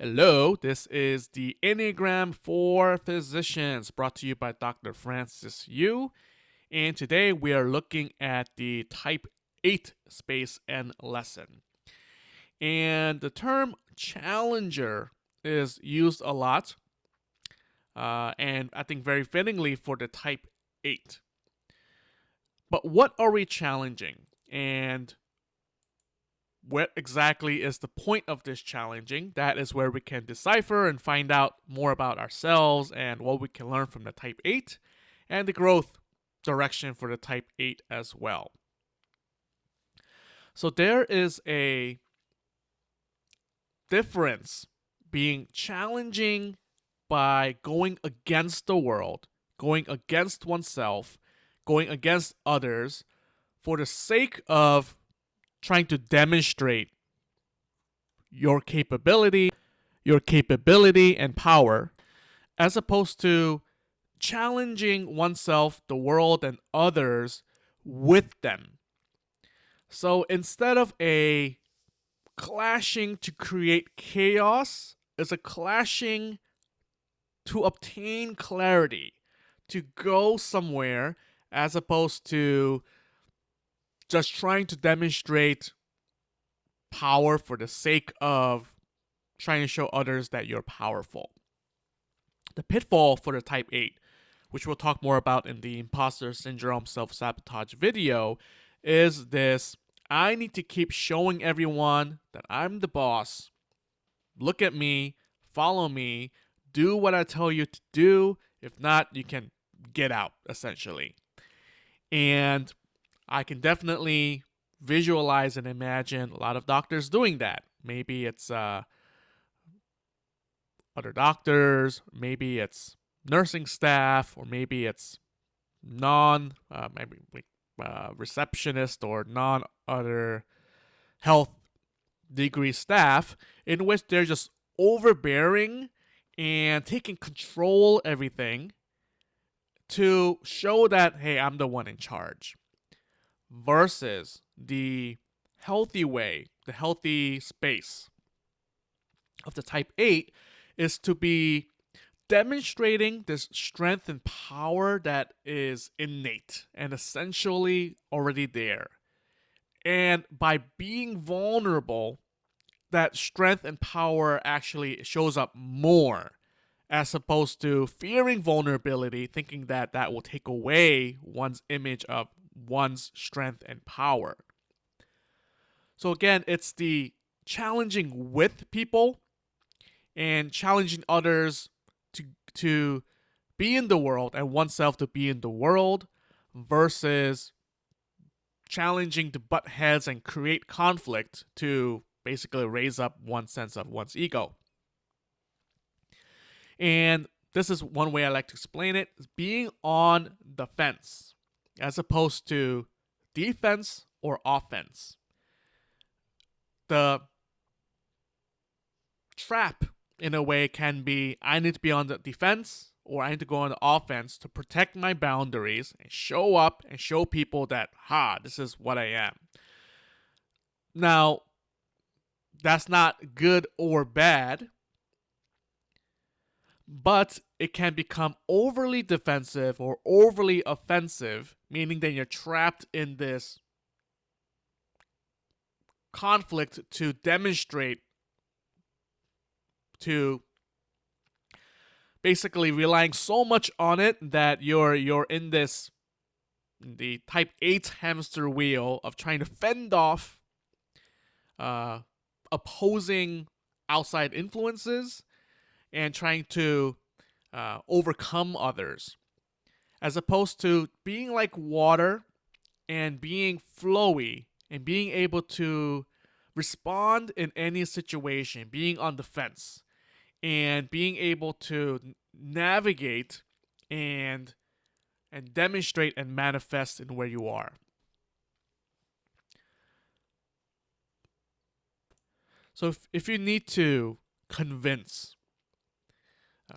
Hello, this is the Enneagram for Physicians, brought to you by Dr. Francis Yu. And today we are looking at the Type 8 space and lesson. And the term challenger is used a lot, and I think very fittingly for the Type 8. But what are we challenging? And what exactly is the point of this challenging? That is where we can decipher and find out more about ourselves and what we can learn from the Type 8 and the growth direction for the Type 8 as well. So there is a difference being challenging by going against the world, going against oneself, going against others for the sake of trying to demonstrate your capability and power, as opposed to challenging oneself, the world, and others with them. So instead of a clashing to create chaos, it's a clashing to obtain clarity, to go somewhere, as opposed to just trying to demonstrate power for the sake of trying to show others that you're powerful. The pitfall for the Type 8, which we'll talk more about in the imposter syndrome self-sabotage video, is this: I need to keep showing everyone that I'm the boss. Look at me, follow me, do what I tell you to do. If not, you can get out, essentially. And I can definitely visualize and imagine a lot of doctors doing that. Maybe it's other doctors, maybe it's nursing staff, or maybe it's receptionist or non other health degree staff, in which they're just overbearing and taking control everything to show that, hey, I'm the one in charge. Versus the healthy way, the healthy space of the Type 8 is to be demonstrating this strength and power that is innate and essentially already there. And by being vulnerable, that strength and power actually shows up more, as opposed to fearing vulnerability, thinking that that will take away one's image of one's strength and power. So again, it's the challenging with people and challenging others to be in the world and oneself to be in the world, versus challenging to butt heads and create conflict to basically raise up one sense of one's ego. And this is one way I like to explain it: being on the fence as opposed to defense or offense. The trap, in a way, can be I need to be on the defense or I need to go on the offense to protect my boundaries and show up and show people that, this is what I am. Now, that's not good or bad, but it can become overly defensive or overly offensive, meaning that you're trapped in this conflict to demonstrate, to basically relying so much on it that you're in the Type 8 hamster wheel of trying to fend off opposing outside influences and trying to overcome others, as opposed to being like water and being flowy and being able to respond in any situation, being on the fence and being able to navigate and demonstrate and manifest in where you are. So if you need to convince,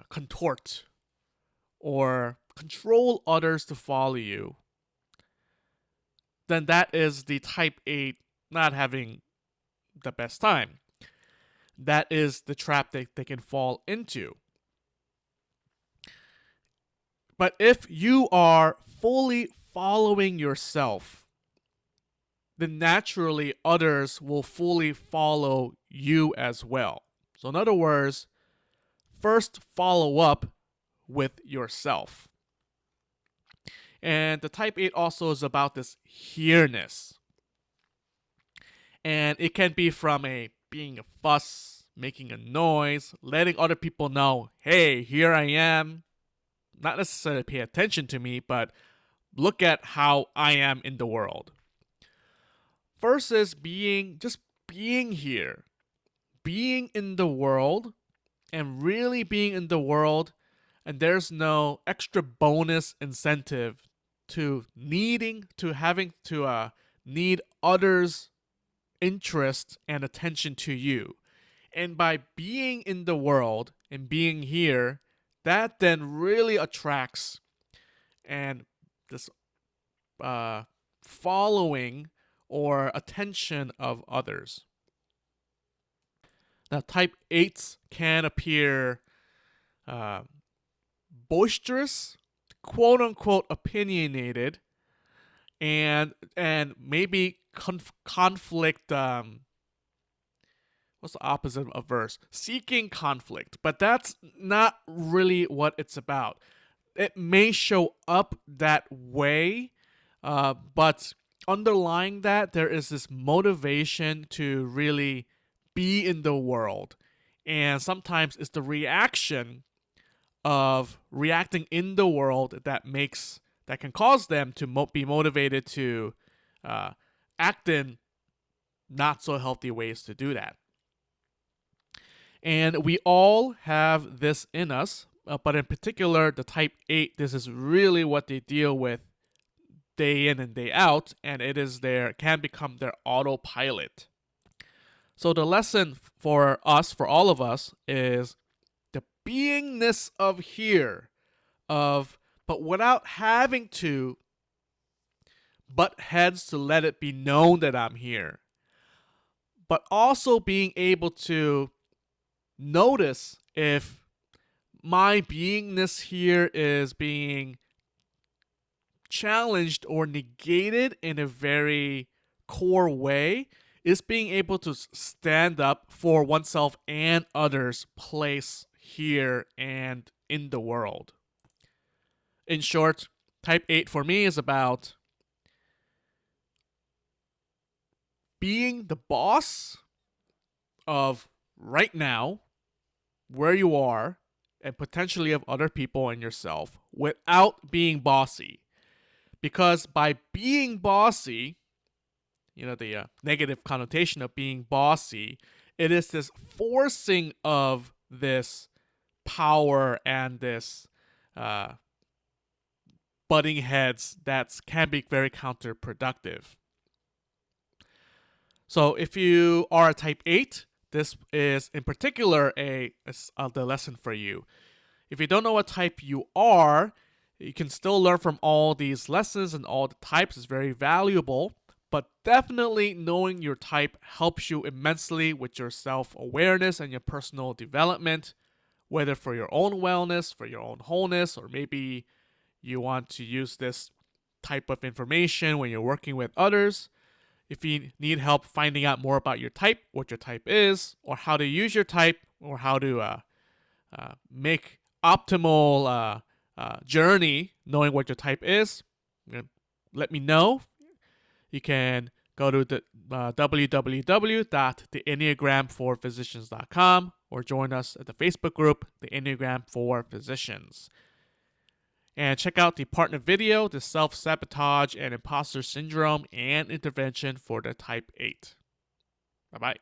contort, or control others to follow you, then that is the Type 8 not having the best time. that is the trap that they can fall into. But if you are fully following yourself, then naturally others will fully follow you as well. So, in other words, first follow up with yourself. And the type 8 also is about this Hereness. And it can be from being a fuss, making a noise, letting other people know, hey, here I am. Not necessarily pay attention to me, but look at how I am in the world. Versus being here, being in the world, and really being in the world, and there's no extra bonus incentive to having to need others' interest and attention to you. And by being in the world and being here, that then really attracts and this following or attention of others. Now, type 8s can appear boisterous, quote unquote opinionated, and maybe conflict. What's the opposite of averse? Seeking conflict, but that's not really what it's about. It may show up that way, but underlying that, there is this motivation to really be in the world. And sometimes it's the reaction of reacting in the world that can cause them to be motivated to act in not so healthy ways to do that. And we all have this in us, but in particular, the type 8, this is really what they deal with day in and day out, and can become their autopilot. So the lesson for all of us, is the beingness of here, but without having to butt heads to let it be known that I'm here, but also being able to notice if my beingness here is being challenged or negated in a very core way, is being able to stand up for oneself and others' place here and in the world. In short, type 8 for me is about being the boss of right now, where you are, and potentially of other people and yourself, without being bossy. Because by being bossy, the negative connotation of being bossy, it is this forcing of this power and this butting heads that can be very counterproductive. So if you are a type 8, this is in particular the lesson for you. If you don't know what type you are, you can still learn from all these lessons, and all the types is very valuable. But definitely knowing your type helps you immensely with your self-awareness and your personal development, whether for your own wellness, for your own wholeness, or maybe you want to use this type of information when you're working with others. If you need help finding out more about your type, what your type is, or how to use your type, or how to make optimal journey knowing what your type is, let me know. You can go to the www.theenneagram4physicians.com or join us at the Facebook group, The Enneagram for Physicians. And check out the partner video, the self-sabotage and imposter syndrome and intervention for the type 8. Bye-bye.